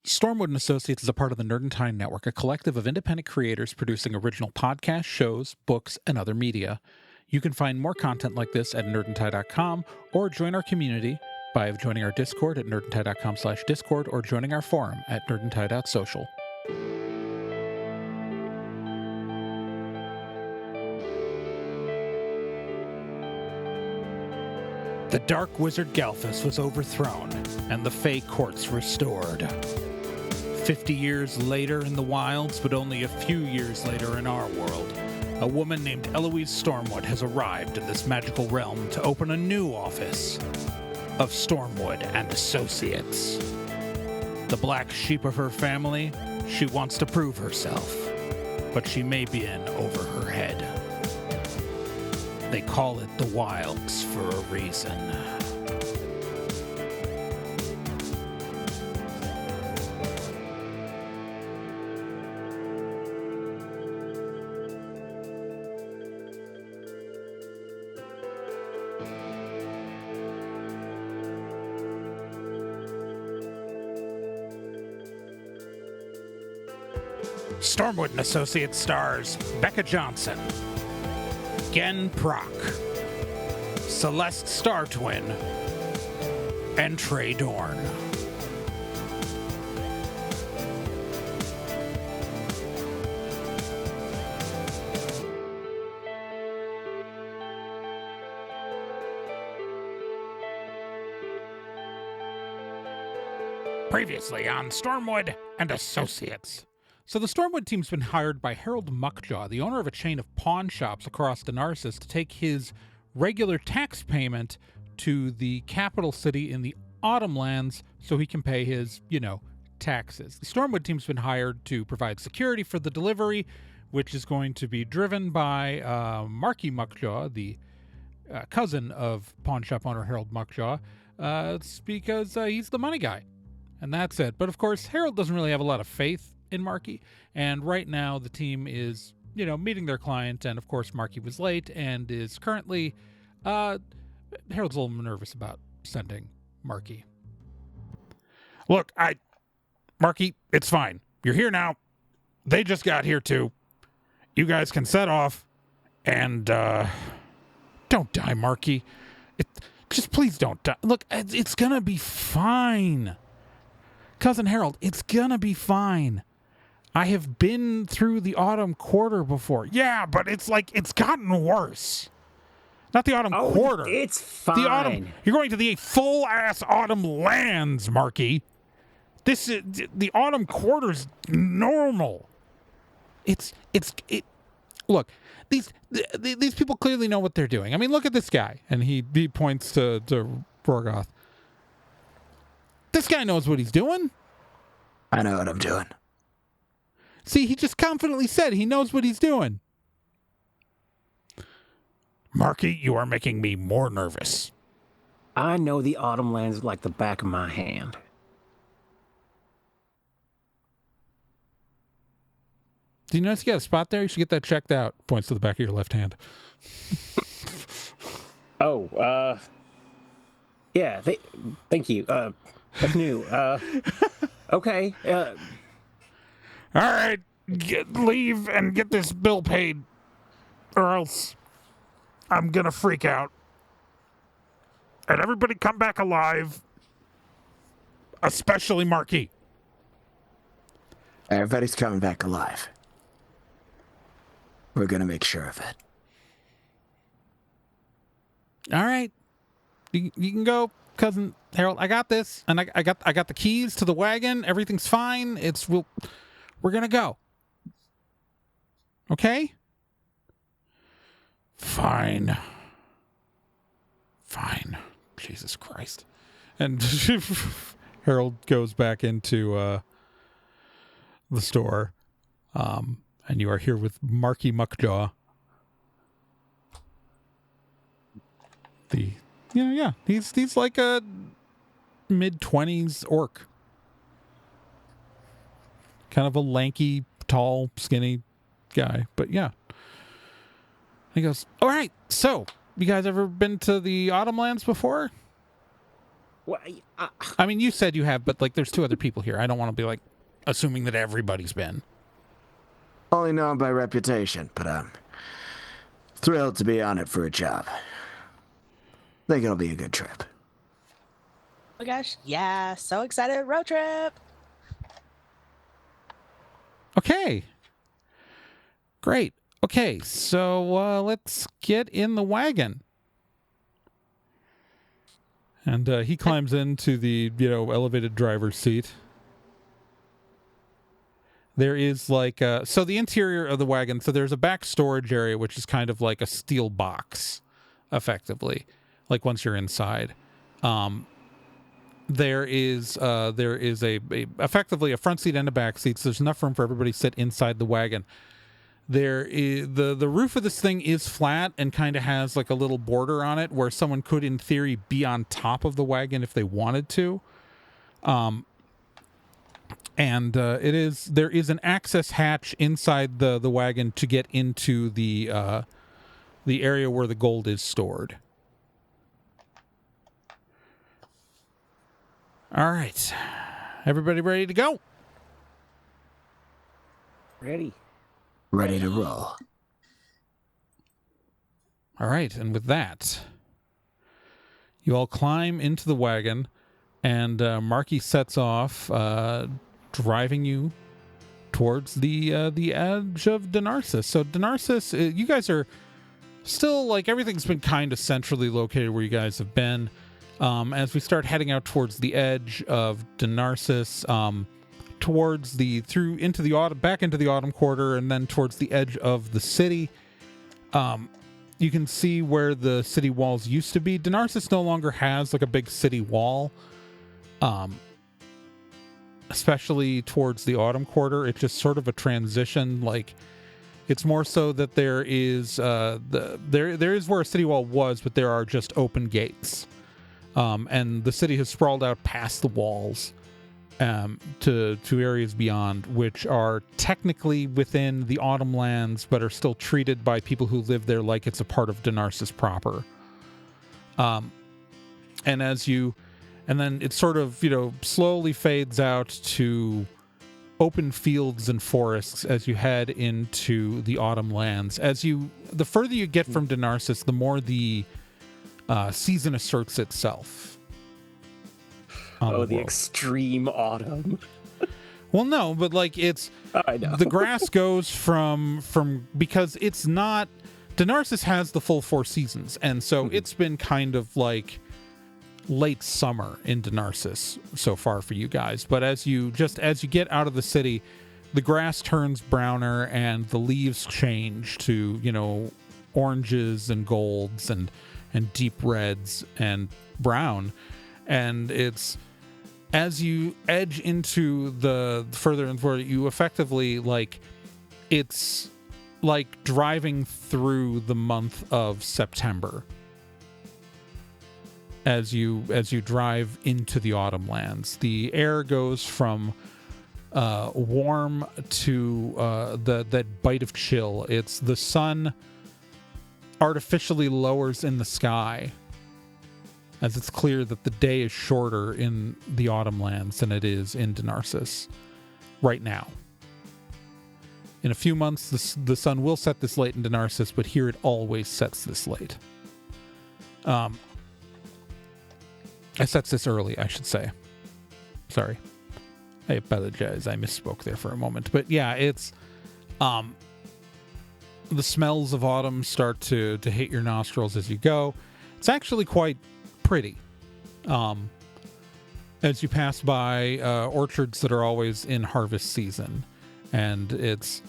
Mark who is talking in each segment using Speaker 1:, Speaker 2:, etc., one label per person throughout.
Speaker 1: Stormwood and Associates is a part of the Nerdentine Network, a collective of independent creators producing original podcasts, shows, books, and other media. You can find more content like this at nerdentine.com or join our community by joining our Discord at nerdentine.com/discord or joining our forum at nerdentine.social. The Dark Wizard Galthus was overthrown, and the Fey Courts restored. 50 years later in the wilds, but only a few years later in our world, a woman named Eloise Stormwood has arrived in this magical realm to open a new office of Stormwood and Associates. The black sheep of her family, she wants to prove herself, but she may be in over her head. They call it the Wilds for a reason. Stormwood and Associates stars Becca Johnson, Gen Proc, Celeste Star Twin, and Trey Dorn. Previously on Stormwood and Associates. So the Stormwood team's been hired by Harold Muckjaw, the owner of a chain of pawn shops across Denarsis, to take his regular tax payment to the capital city in the Autumnlands so he can pay his, taxes. The Stormwood team's been hired to provide security for the delivery, which is going to be driven by Marky Muckjaw, the cousin of pawn shop owner Harold Muckjaw. It's because he's the money guy, and that's it. But of course, Harold doesn't really have a lot of faith in Marky, and right now the team is, meeting their client, and of course Marky was late and is currently, Harold's a little nervous about sending Marky. Look, Marky, it's fine. You're here now. They just got here too. You guys can set off, and, don't die, Marky. Just please don't die. Look, it's gonna be fine. Cousin Harold, it's gonna be fine. I have been through the Autumn Quarter before. Yeah, but it's gotten worse. Not the Autumn Quarter.
Speaker 2: It's fine.
Speaker 1: You're going to the full-ass Autumnlands, Marky. The Autumn Quarter's normal. Look, these people clearly know what they're doing. I mean, look at this guy. And he points to Rorgoth. This guy knows what he's doing.
Speaker 2: I know what I'm doing.
Speaker 1: See, he just confidently said he knows what he's doing. Marky, you are making me more nervous.
Speaker 2: I know the Autumnlands like the back of my hand.
Speaker 1: Do you notice you got a spot there? You should get that checked out. Points to the back of your left hand.
Speaker 2: Yeah, thank you. That's new. Okay.
Speaker 1: All right, leave and get this bill paid, or else I'm gonna freak out. And everybody come back alive, especially Marky.
Speaker 2: Everybody's coming back alive. We're gonna make sure of it.
Speaker 1: All right, you can go, Cousin Harold. I got this, and I got the keys to the wagon. Everything's fine. We're gonna go. Okay? Fine. Jesus Christ. And Harold goes back into the store. And you are here with Marky Muckjaw. He's like a mid-20s orc. Kind of a lanky, tall, skinny guy. But yeah. He goes, all right, so, you guys ever been to the Autumnlands before?
Speaker 2: Well,
Speaker 1: I mean, you said you have, but like, there's 2 other people here. I don't want to be like assuming that everybody's been.
Speaker 3: Only known by reputation, but I'm thrilled to be on it for a job. Think it'll be a good trip.
Speaker 4: Oh my gosh, yeah, so excited. Road trip.
Speaker 1: Okay. Great. Okay, so let's get in the wagon. And he climbs into the, elevated driver's seat. There is like, so the interior of the wagon, so there's a back storage area, which is kind of like a steel box, effectively, like once you're inside. There is effectively a front seat and a back seat, so there's enough room for everybody to sit inside the wagon. There is the roof of this thing is flat and kind of has like a little border on it where someone could, in theory, be on top of the wagon if they wanted to. And there is an access hatch inside the wagon to get into the area where the gold is stored. All right, everybody ready to go?
Speaker 2: ready.
Speaker 3: Ready to roll.
Speaker 1: All right, and with that, you all climb into the wagon, and Marky sets off, driving you towards the edge of Denarsis. So Denarsis, you guys are still, like, everything's been kind of centrally located where you guys have been. As we start heading out towards the edge of Denarsis, towards into the autumn quarter, and then towards the edge of the city, you can see where the city walls used to be. Denarsis no longer has like a big city wall, especially towards the autumn quarter. It's just sort of a transition. Like, it's more so that there is there is where a city wall was, but there are just open gates, and the city has sprawled out past the walls to areas beyond, which are technically within the Autumnlands, but are still treated by people who live there like it's a part of Denarsis proper. And then it sort of, slowly fades out to open fields and forests as you head into the Autumnlands. The further you get from Denarsis, the more the season asserts itself.
Speaker 2: The extreme autumn.
Speaker 1: Well, no, but like
Speaker 2: I know.
Speaker 1: the grass goes from because it's not, Denarsis has the full 4 seasons, and so it's been kind of like late summer in Denarsis so far for you guys. But as you get out of the city, the grass turns browner and the leaves change to, oranges and golds and deep reds and brown. And it's, as you edge into the further and further, you effectively, like, it's like driving through the month of September as you drive into the Autumnlands. The air goes from warm to that bite of chill. It's the sun artificially lowers in the sky, as it's clear that the day is shorter in the Autumnlands than it is in Denarsis right now. In a few months, the sun will set this late in Denarsis, but here it always sets this late. It sets this early, I should say. Sorry. I apologize. I misspoke there for a moment. But yeah, it's... the smells of autumn start to hit your nostrils as you go. It's actually quite pretty. As you pass by orchards that are always in harvest season, and it's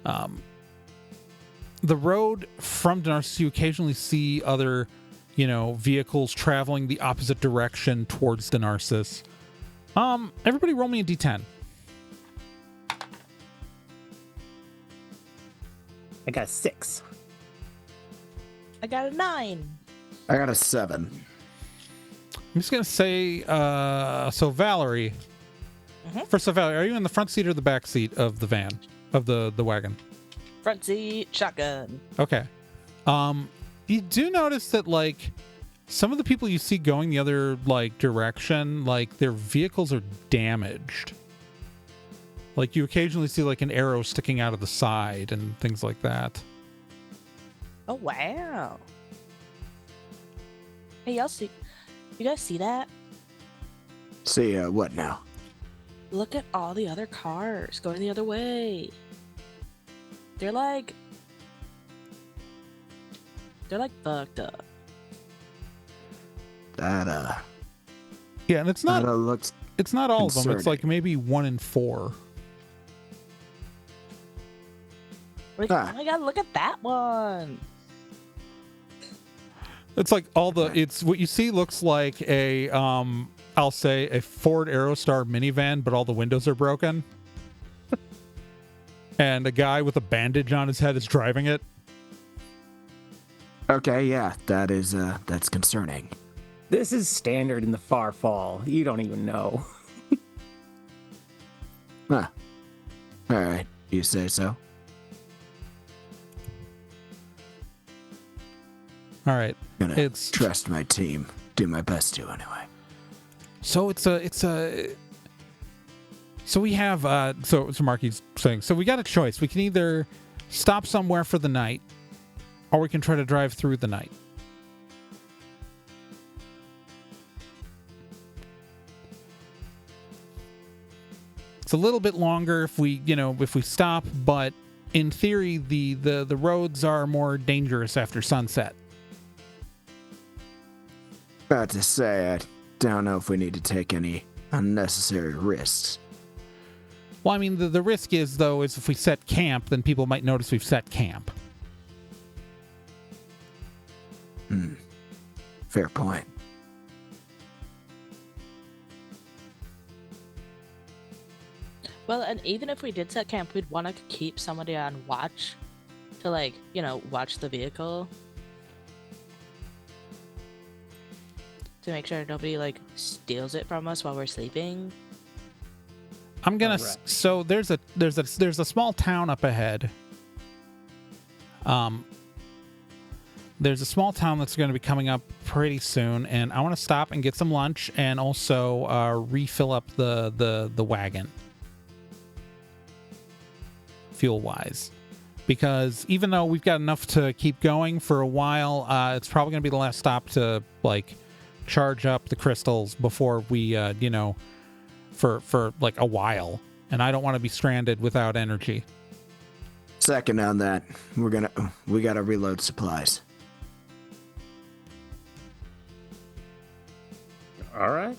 Speaker 1: the road from Denarsis, you occasionally see other vehicles traveling the opposite direction towards Denarsis. Everybody roll me a d10.
Speaker 2: I got 6.
Speaker 4: I got a 9.
Speaker 3: I got a 7.
Speaker 1: I'm just going to say, so Valerie. First of all, Valerie, are you in the front seat or the back seat of the van, of the wagon?
Speaker 4: Front seat, shotgun.
Speaker 1: Okay. You do notice that, like, some of the people you see going the other like direction, like their vehicles are damaged. Like you occasionally see like an arrow sticking out of the side and things like that.
Speaker 4: Oh wow. Hey, you guys see that?
Speaker 3: See, what now?
Speaker 4: Look at all the other cars going the other way. They're like fucked up.
Speaker 3: That,
Speaker 1: Yeah, and it's not
Speaker 3: looks
Speaker 1: it's not all of them. It's
Speaker 3: concerning.
Speaker 1: like maybe 1 in 4.
Speaker 4: Like,
Speaker 3: Ah.
Speaker 4: oh my god, look at that one.
Speaker 1: It's like it's what you see looks like a I'll say a Ford Aerostar minivan, but all the windows are broken. And a guy with a bandage on his head is driving it.
Speaker 3: Okay, yeah, that's concerning.
Speaker 2: This is standard in the far fall. You don't even know.
Speaker 3: Huh. All right, you say so.
Speaker 1: All right.
Speaker 3: Gonna
Speaker 1: It's
Speaker 3: trust my team. Do my best to, anyway.
Speaker 1: so so we have so Marky's saying, so we got a choice. We can either stop somewhere for the night or we can try to drive through the night. It's a little bit longer if we stop, but in theory the roads are more dangerous after sunset.
Speaker 3: About to say, I don't know if we need to take any unnecessary risks.
Speaker 1: Well, I mean, the risk is, though, is if we set camp, then people might notice we've set camp.
Speaker 3: Fair point.
Speaker 4: Well, and even if we did set camp, we'd want to keep somebody on watch to, like, watch the vehicle. To make sure nobody, like, steals it from us while we're sleeping.
Speaker 1: I'm gonna.
Speaker 2: Correct.
Speaker 1: So there's a small town up ahead. There's a small town that's going to be coming up pretty soon, and I want to stop and get some lunch and also refill up the wagon, fuel wise, because even though we've got enough to keep going for a while, it's probably going to be the last stop to like charge up the crystals before we for like a while, and I don't want to be stranded without energy.
Speaker 3: Second on that, we gotta reload supplies.
Speaker 2: All right.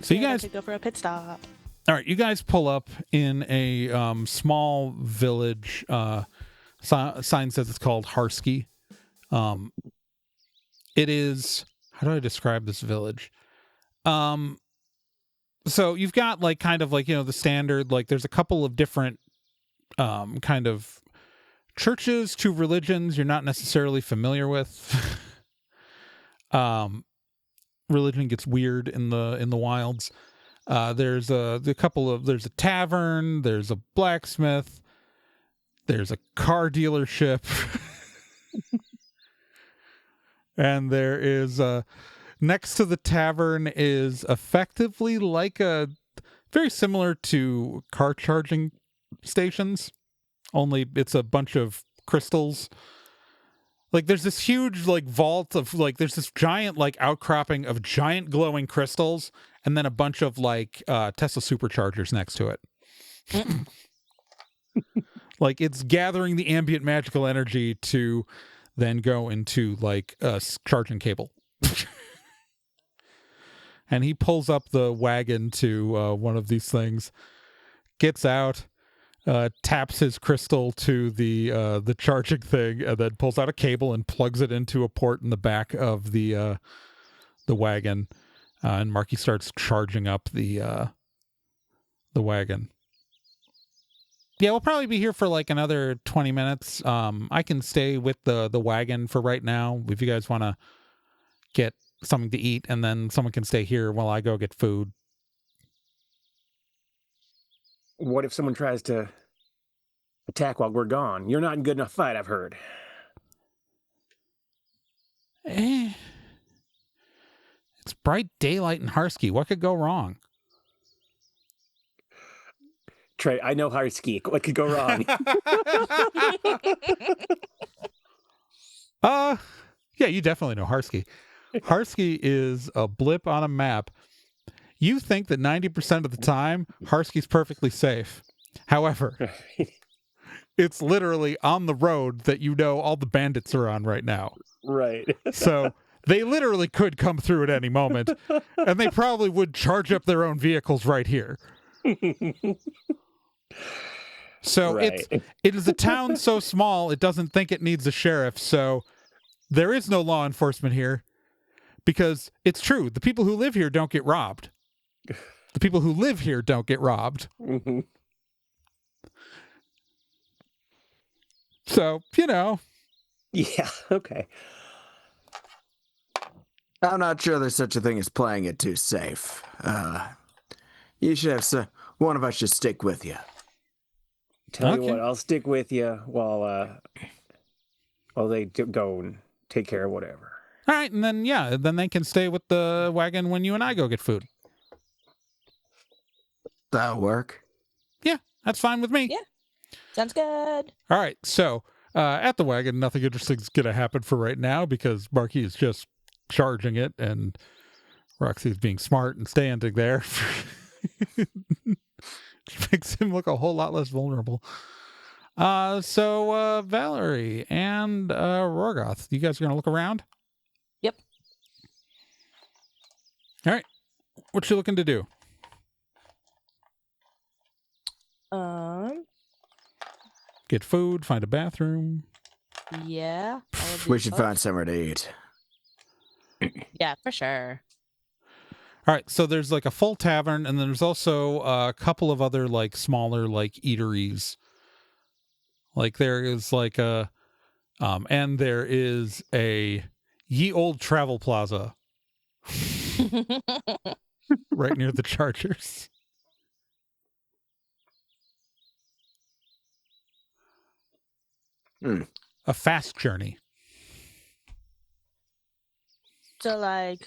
Speaker 1: So you
Speaker 4: Yeah, I
Speaker 1: guys,
Speaker 4: could go for a pit stop.
Speaker 1: all right, you guys pull up in a small village. Sign says it's called Harsky. It is, how do I describe this village? So you've got like kind of like, the standard, like there's a couple of different kind of churches to religions you're not necessarily familiar with. Religion gets weird in the wilds. There's there's a tavern, there's a blacksmith, there's a car dealership. And there is next to the tavern is effectively like a very similar to car charging stations, only it's a bunch of crystals. Like there's this huge like vault of like there's this giant like outcropping of giant glowing crystals, and then a bunch of like Tesla superchargers next to it. Like it's gathering the ambient magical energy to then go into like a charging cable. And he pulls up the wagon to one of these things, gets out, taps his crystal to the charging thing, and then pulls out a cable and plugs it into a port in the back of the wagon. And Marky starts charging up the wagon. Yeah, we'll probably be here for like another 20 minutes. I can stay with the wagon for right now if you guys want to get something to eat, and then someone can stay here while I go get food.
Speaker 2: What if someone tries to attack while we're gone? You're not in good enough fight, I've heard.
Speaker 1: It's bright daylight in Harsky. What could go wrong?
Speaker 2: Trey, I know Harsky. What could go wrong?
Speaker 1: Yeah, you definitely know Harsky. Harsky is a blip on a map. You think that 90% of the time, Harsky's perfectly safe. However, it's literally on the road that you know all the bandits are on right now.
Speaker 2: Right.
Speaker 1: So they literally could come through at any moment, and they probably would charge up their own vehicles right here. So
Speaker 2: Right.
Speaker 1: it is a town so small it doesn't think it needs a sheriff. So there is no law enforcement here because it's true. The people who live here don't get robbed. The people who live here don't get robbed.
Speaker 2: Mhm.
Speaker 1: So, you know.
Speaker 2: Yeah, okay.
Speaker 3: I'm not sure there's such a thing as playing it too safe. You should have one of us should stick with you.
Speaker 2: Tell you
Speaker 1: Okay.
Speaker 2: what, I'll stick with you while they go and take care of whatever.
Speaker 1: All right, and then, yeah, then they can stay with the wagon when you and I go get food.
Speaker 3: That'll work.
Speaker 1: Yeah, that's fine with me.
Speaker 4: Yeah. Sounds good.
Speaker 1: All right, so at the wagon, nothing interesting's going to happen for right now because Marky is just charging it and Roxy's being smart and standing there. Which makes him look a whole lot less vulnerable. So Valerie and Rorgoth, you guys are going to look around?
Speaker 4: Yep.
Speaker 1: All right. What you looking to do? Get food, find a bathroom.
Speaker 4: Yeah. all of the
Speaker 3: We should
Speaker 4: above.
Speaker 3: find somewhere to eat.
Speaker 4: Yeah, for sure.
Speaker 1: All right, so there's like a full tavern, and then there's also a couple of other like smaller like eateries. Like there is like and there is a Ye Old Travel Plaza right near the Chargers. A fast journey.
Speaker 4: So, like, do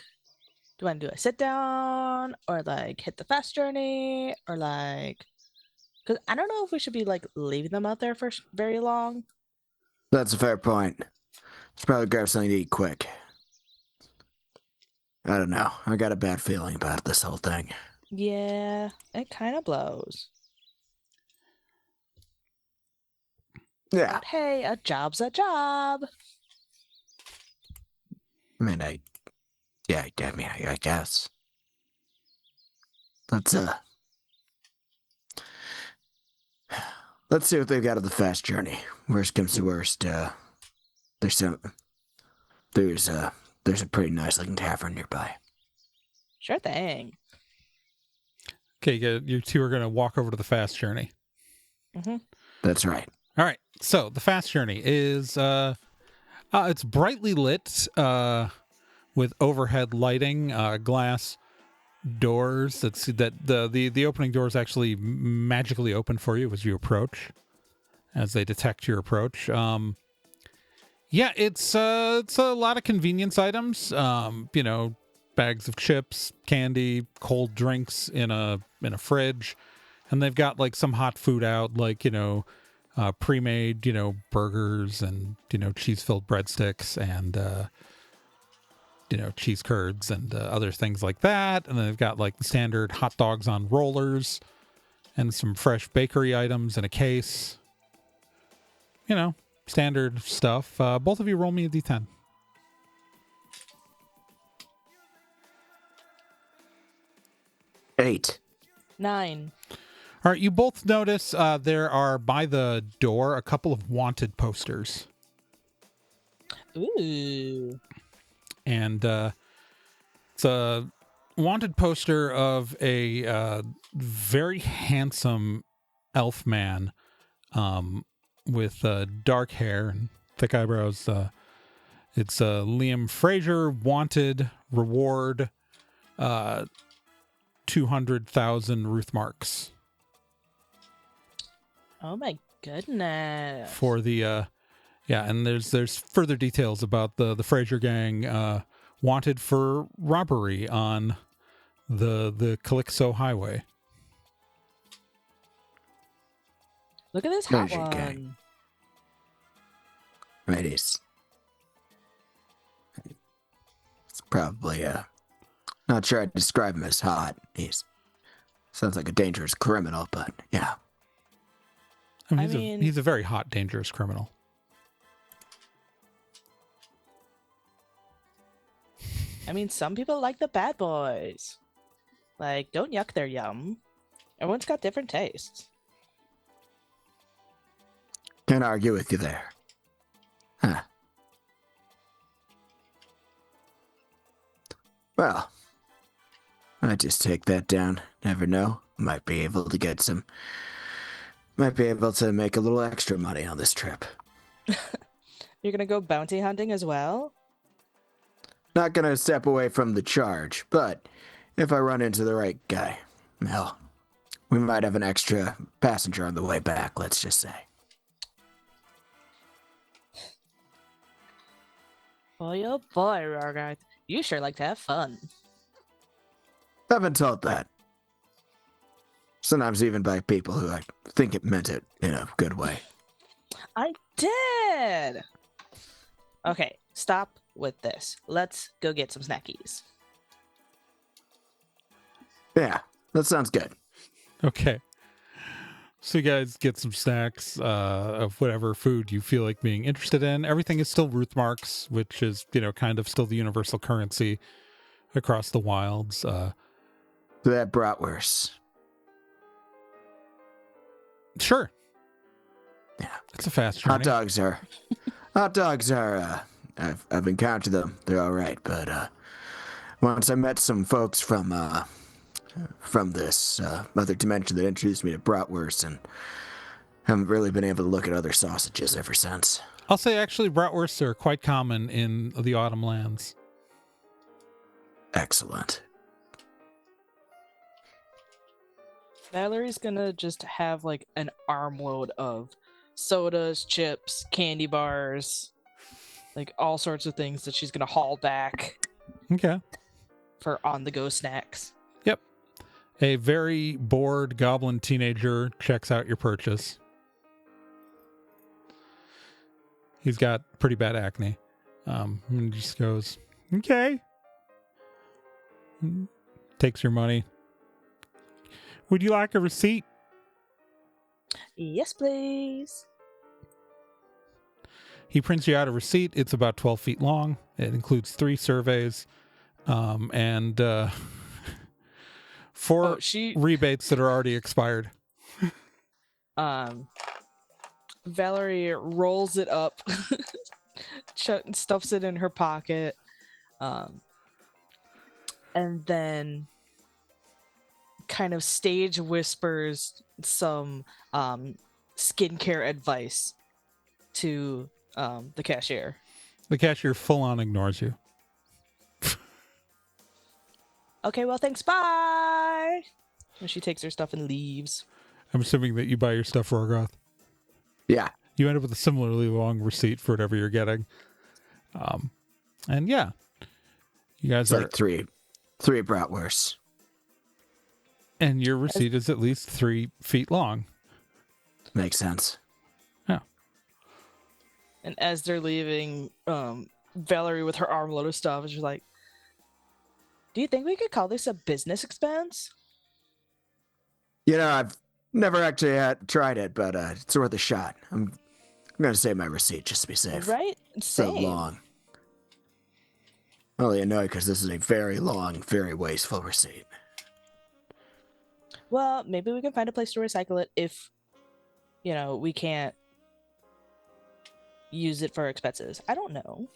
Speaker 4: you want to do a sit down or like hit the fast journey or like, because I don't know if we should be like leaving them out there for very long.
Speaker 3: That's a fair point. Should probably grab something to eat quick. I don't know. I got a bad feeling about this whole thing.
Speaker 4: Yeah, it kind of blows.
Speaker 3: Yeah.
Speaker 4: But hey, a job's a job.
Speaker 3: I mean, I guess. Let's see what they've got at the fast journey. Worst comes to worst, there's a pretty nice looking tavern nearby.
Speaker 4: Sure thing.
Speaker 1: Okay, you two are going to walk over to the fast journey.
Speaker 3: That's right.
Speaker 1: All right, so the fast journey is it's brightly lit with overhead lighting, glass doors. That the opening doors actually magically open for you as you approach, as they detect your approach. Yeah, it's a lot of convenience items. You know, bags of chips, candy, cold drinks in a fridge, and they've got like some hot food out, like pre-made, burgers and cheese-filled breadsticks and cheese curds and other things like that. And then they've got like the standard hot dogs on rollers and some fresh bakery items in a case. Standard stuff. Both of you roll me a d10.
Speaker 3: Eight.
Speaker 4: 9.
Speaker 1: All right, you both notice there are by the door a couple of wanted posters.
Speaker 4: Ooh.
Speaker 1: And it's a wanted poster of a very handsome elf man with dark hair and thick eyebrows. It's Liam Fraser, wanted, reward 200,000 Ruth marks.
Speaker 4: Oh my goodness.
Speaker 1: For the Yeah, and there's further details about the Fraser gang wanted for robbery on the Calixto Highway.
Speaker 4: Look at this hot
Speaker 3: Fraser
Speaker 4: one.
Speaker 3: gang. Right, it's probably not sure I'd describe him as hot. He's sounds like a dangerous criminal, but yeah.
Speaker 1: I mean,
Speaker 4: I
Speaker 1: he's,
Speaker 4: mean-
Speaker 1: he's a very hot, dangerous criminal.
Speaker 4: I mean, some people like the bad boys. Like, don't yuck their yum. Everyone's got different tastes.
Speaker 3: Can't argue with you there. Huh. Well, I just take that down. Never know. Might be able to make a little extra money on this trip.
Speaker 4: You're gonna go bounty hunting as well?
Speaker 3: Not gonna step away from the charge, but if I run into the right guy, hell, we might have an extra passenger on the way back, let's just say.
Speaker 4: Boy, oh boy, Rorgarth. You sure like to have fun.
Speaker 3: I've been told that. Sometimes even by people who I think it meant it in a good way.
Speaker 4: I did! Okay, stop with this. Let's go get some snackies.
Speaker 3: Yeah, that sounds good.
Speaker 1: Okay. So you guys get some snacks of whatever food you feel like being interested in. Everything is still Ruthmarks, which is, kind of still the universal currency across the wilds.
Speaker 3: That bratwurst.
Speaker 1: Sure.
Speaker 3: Yeah.
Speaker 1: It's a fast journey.
Speaker 3: Hot dogs are, I've encountered them. They're all right, but once I met some folks from this other dimension that introduced me to bratwurst, and haven't really been able to look at other sausages ever since.
Speaker 1: I'll say actually bratwursts are quite common in the Autumnlands.
Speaker 3: Excellent.
Speaker 4: Valerie's gonna just have like an armload of sodas, chips, candy bars, like all sorts of things that she's gonna haul back
Speaker 1: Okay.
Speaker 4: for on-the-go snacks.
Speaker 1: Yep. A very bored goblin teenager checks out your purchase. He's got pretty bad acne. And just goes, okay. Takes your money. Would you like a receipt?
Speaker 4: Yes, please.
Speaker 1: He prints you out a receipt. It's about 12 feet long. It includes 3 surveys and 4
Speaker 4: Oh, she
Speaker 1: rebates that are already expired.
Speaker 4: Valerie rolls it up, stuffs it in her pocket, and then kind of stage whispers some skincare advice to the cashier.
Speaker 1: The cashier full on ignores you.
Speaker 4: Okay, well, thanks, bye! And she takes her stuff and leaves.
Speaker 1: I'm assuming that you buy your stuff, Rorgoth.
Speaker 3: Yeah.
Speaker 1: You end up with a similarly long receipt for whatever you're getting. And yeah, you guys
Speaker 3: It's
Speaker 1: are,
Speaker 3: like three bratwursts.
Speaker 1: and your receipt is at least 3 feet long.
Speaker 3: Makes sense.
Speaker 1: Yeah.
Speaker 4: And as they're leaving, Valerie with her armload of stuff is just like, do you think we could call this a business expense?
Speaker 3: I've never actually tried it, but it's worth a shot. I'm going to save my receipt just to be safe.
Speaker 4: Right?
Speaker 3: So
Speaker 4: Same.
Speaker 3: long. Only annoyed because this is a very long, very wasteful receipt.
Speaker 4: Well, maybe we can find a place to recycle it if, we can't use it for expenses. I don't know.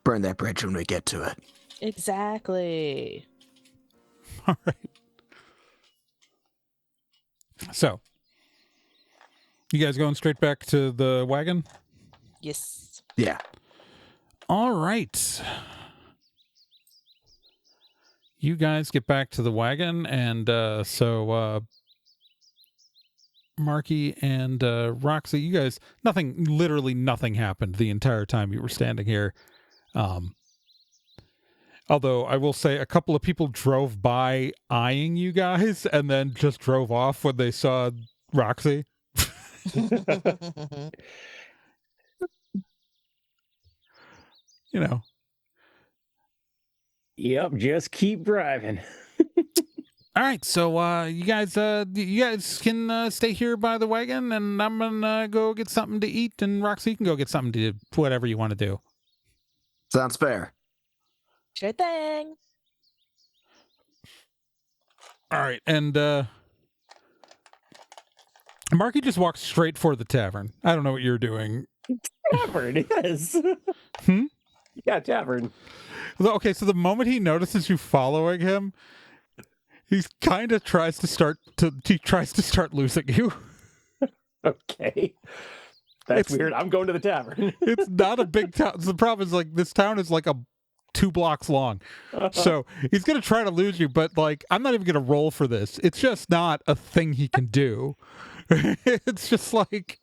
Speaker 3: Burn that bridge when we get to it.
Speaker 4: Exactly.
Speaker 1: All right. So, you guys going straight back to the wagon?
Speaker 4: Yes.
Speaker 3: Yeah.
Speaker 1: All right. You guys get back to the wagon, and so Marky and Roxy, you guys, literally nothing happened the entire time you were standing here. Although I will say a couple of people drove by eyeing you guys and then just drove off when they saw Roxy. You know.
Speaker 2: Yep, just keep driving.
Speaker 1: All right, so you guys can stay here by the wagon, and I'm gonna go get something to eat, and Roxy, you can go get something to whatever you want to do.
Speaker 3: Sounds fair.
Speaker 4: Sure thing.
Speaker 1: All right, and Marky just walks straight for the tavern. I don't know what you're doing.
Speaker 2: Tavern, yes.
Speaker 1: Hmm?
Speaker 2: Yeah, tavern.
Speaker 1: Okay, so the moment he notices you following him, he kind of tries to start losing you.
Speaker 2: Okay. That's
Speaker 1: It's-
Speaker 2: weird. I'm going to the tavern.
Speaker 1: It's not a big town. The problem is, like, this town is like 2 blocks long. So he's going to try to lose you, but, like, I'm not even going to roll for this. It's just not a thing he can do. It's just like...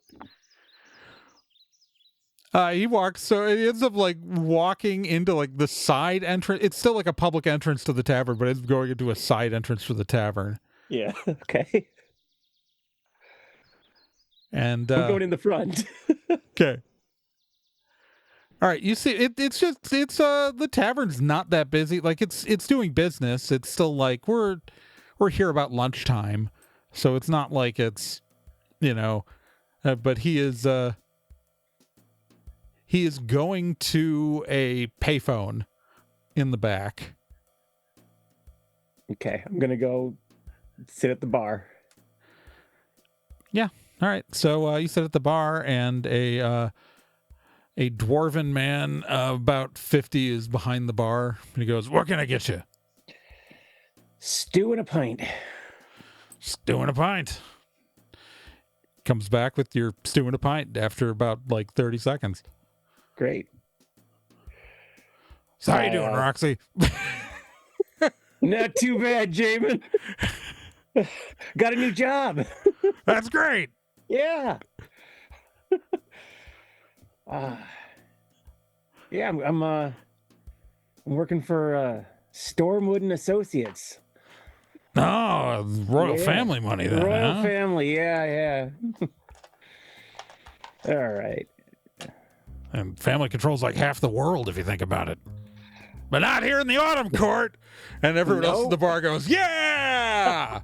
Speaker 1: he walks, so he ends up, like, walking into, like, the side entrance. It's still, like, a public entrance to the tavern, but it's going into a side entrance for the tavern.
Speaker 2: Yeah, okay.
Speaker 1: And
Speaker 2: I'm going in the front.
Speaker 1: okay. All right, you see, it's the tavern's not that busy. Like, it's doing business. It's still like we're here about lunchtime, so it's not like it's, but he is going to a payphone in the back.
Speaker 2: Okay, I'm going to go sit at the bar.
Speaker 1: Yeah. All right. So you sit at the bar, and a dwarven man about 50 is behind the bar, and he goes, "What can I get you?"
Speaker 2: Stew and a pint.
Speaker 1: Stew and a pint. Comes back with your stew and a pint after about like 30 seconds.
Speaker 2: Great.
Speaker 1: So how you doing, Roxy?
Speaker 2: Not too bad, Jamin. Got a new job.
Speaker 1: That's great.
Speaker 2: Yeah. Yeah, I'm working for Stormwood and Associates.
Speaker 1: Oh, royal
Speaker 2: Yeah.
Speaker 1: family money then,
Speaker 2: Royal
Speaker 1: huh?
Speaker 2: family, yeah. All right.
Speaker 1: And family controls like half the world if you think about it. But not here in the Autumn Court. And everyone else at the bar goes, "Yeah!"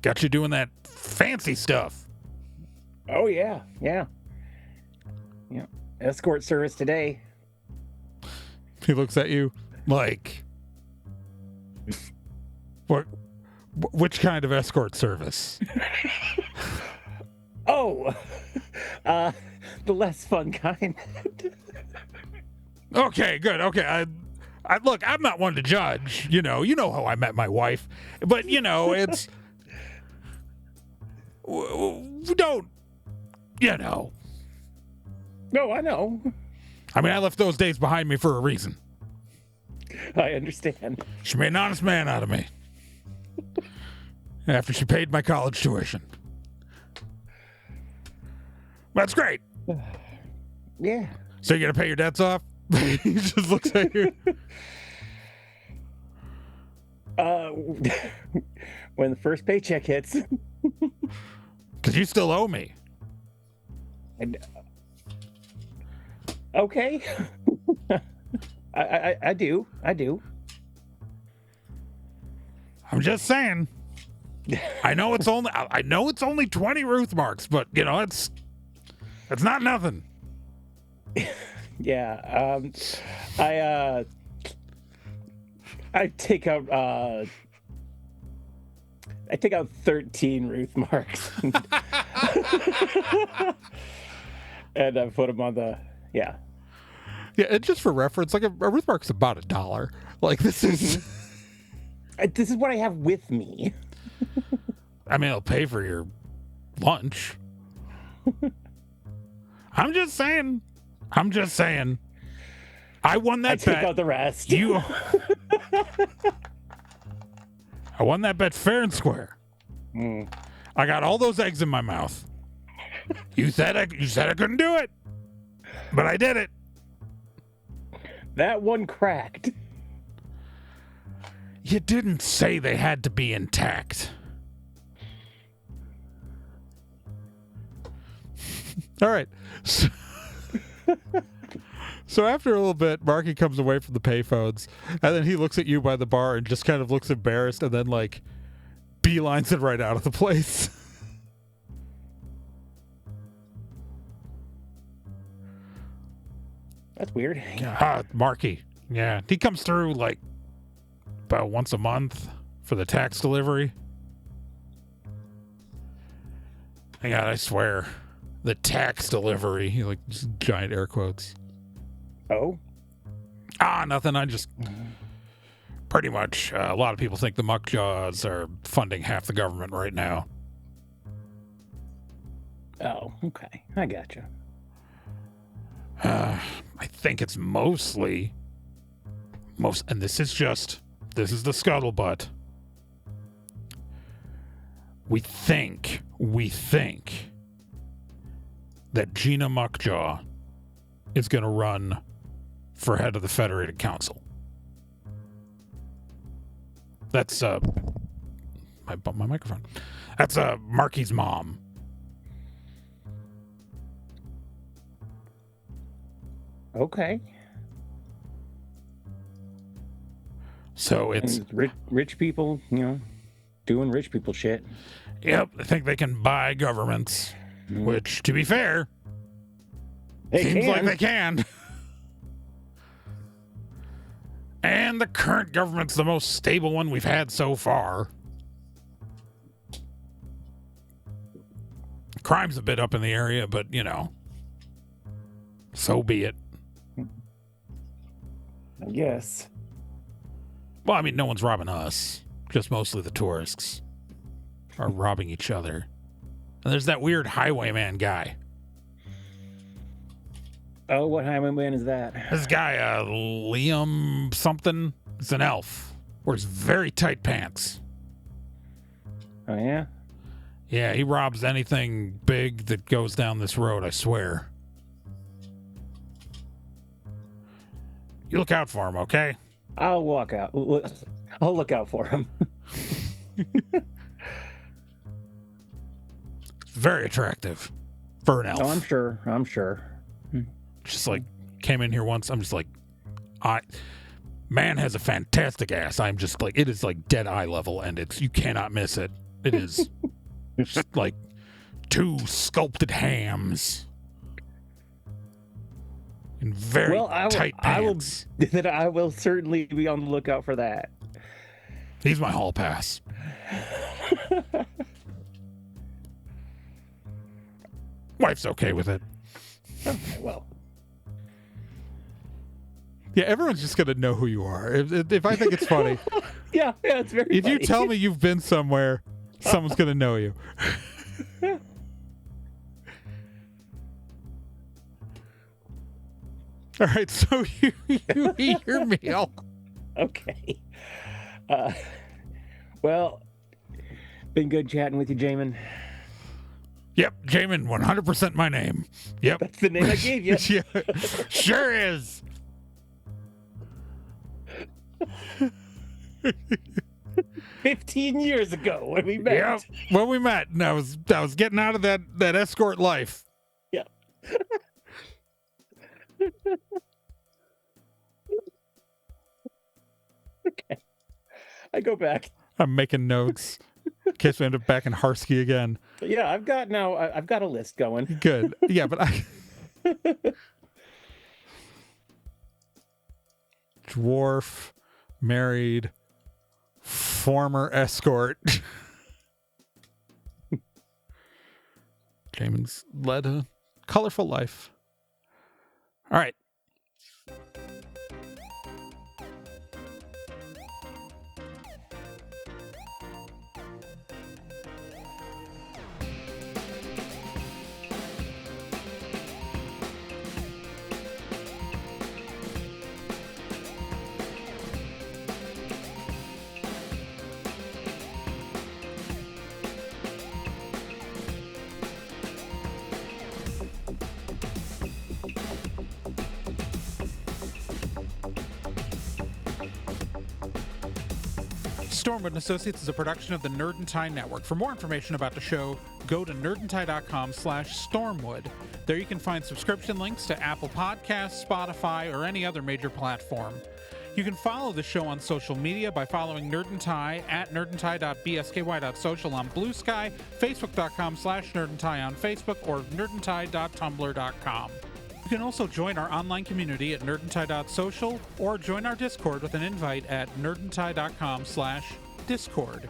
Speaker 1: Got you doing that fancy stuff.
Speaker 2: Oh yeah. Escort service today.
Speaker 1: He looks at you like, which kind of escort service?
Speaker 2: Oh, the less fun kind.
Speaker 1: Okay, good. Okay, I look, I'm not one to judge. You know how I met my wife, but it's don't.
Speaker 2: No, I know.
Speaker 1: I mean, I left those days behind me for a reason.
Speaker 2: I understand.
Speaker 1: She made an honest man out of me after she paid my college tuition. That's great.
Speaker 2: Yeah.
Speaker 1: So you're gonna pay your debts off? He just looks at you.
Speaker 2: When the first paycheck hits.
Speaker 1: Because you still owe me.
Speaker 2: Okay. I do.
Speaker 1: I'm just saying. I know it's only 20 Ruth marks, but it's not nothing.
Speaker 2: Yeah. I take out 13 Ruth marks. And I put them on the yeah.
Speaker 1: Yeah, and just for reference, like a Ruth mark's about $1. Like this is
Speaker 2: This is what I have with me.
Speaker 1: I mean, it'll pay for your lunch. I'm just saying. I won that
Speaker 2: I take
Speaker 1: bet.
Speaker 2: out the rest.
Speaker 1: You I won that bet fair and square.
Speaker 2: Mm.
Speaker 1: I got all those eggs in my mouth. You said I couldn't do it, but I did it.
Speaker 2: That one cracked.
Speaker 1: You didn't say they had to be intact. All right. So after a little bit, Marky comes away from the payphones, and then he looks at you by the bar and just kind of looks embarrassed, and then like beelines it right out of the place.
Speaker 2: That's weird.
Speaker 1: Marky. Yeah, he comes through like about once a month for the tax delivery. God, I swear, the tax delivery. He like just giant air quotes.
Speaker 2: Oh?
Speaker 1: Nothing. I just pretty much. A lot of people think the Muckjaws are funding half the government right now.
Speaker 2: Oh, okay. I gotcha.
Speaker 1: I think it's mostly and this is the scuttlebutt. We think that Gina Muckjaw is going to run for head of the Federated Council. That's I bumped my microphone. That's Marky's mom.
Speaker 2: Okay.
Speaker 1: So it's
Speaker 2: rich people, doing rich people shit.
Speaker 1: Yep, they think they can buy governments, which, to be fair, seems like they can. And the current government's the most stable one we've had so far. Crime's a bit up in the area, but, so be it.
Speaker 2: I guess.
Speaker 1: Well, I mean, no one's robbing us. Just mostly the tourists are robbing each other. And there's that weird highwayman guy.
Speaker 2: Oh, what highwayman is that?
Speaker 1: This guy, Liam something, is an elf. Wears very tight pants.
Speaker 2: Oh, yeah?
Speaker 1: Yeah, he robs anything big that goes down this road, I swear. You look out for him, okay?
Speaker 2: I'll walk out. I'll look out for him.
Speaker 1: Very attractive for an elf.
Speaker 2: Oh, I'm sure.
Speaker 1: Just like came in here once. I'm just like, man has a fantastic ass. I'm just like, it is like dead eye level, and you cannot miss it. It is just like two sculpted hams in very tight pants.
Speaker 2: I will certainly be on the lookout for that.
Speaker 1: He's my hall pass. Wife's okay with it.
Speaker 2: Okay, well.
Speaker 1: Yeah, everyone's just gonna know who you are. If I think it's funny.
Speaker 2: yeah, it's very
Speaker 1: If
Speaker 2: funny.
Speaker 1: you tell me you've been somewhere, someone's gonna know you. All right, so you eat your meal.
Speaker 2: Okay. Well, been good chatting with you, Jamin.
Speaker 1: Yep, Jamin, 100% my name. Yep.
Speaker 2: That's the name I gave you.
Speaker 1: Yeah, sure is.
Speaker 2: 15 years ago when we met.
Speaker 1: Yep, when we met, and I was getting out of that escort life.
Speaker 2: Yeah. Okay. I go back.
Speaker 1: I'm making notes in case we end up back in Harsky again.
Speaker 2: Yeah, I've got a list going.
Speaker 1: Good. Yeah, but dwarf, married, former escort. Jamin's led a colorful life. All right. Stormwood & Associates is a production of the Nerd and Tie Network. For more information about the show, go to nerdandtie.com/stormwood. There you can find subscription links to Apple Podcasts, Spotify, or any other major platform. You can follow the show on social media by following Nerd and Tie at nerdandtie.bsky.social on Blue Sky, facebook.com/nerdandtie on Facebook, or nerdandtie.tumblr.com. You can also join our online community at nerdandtie.social or join our Discord with an invite at nerdandtie.com/discord.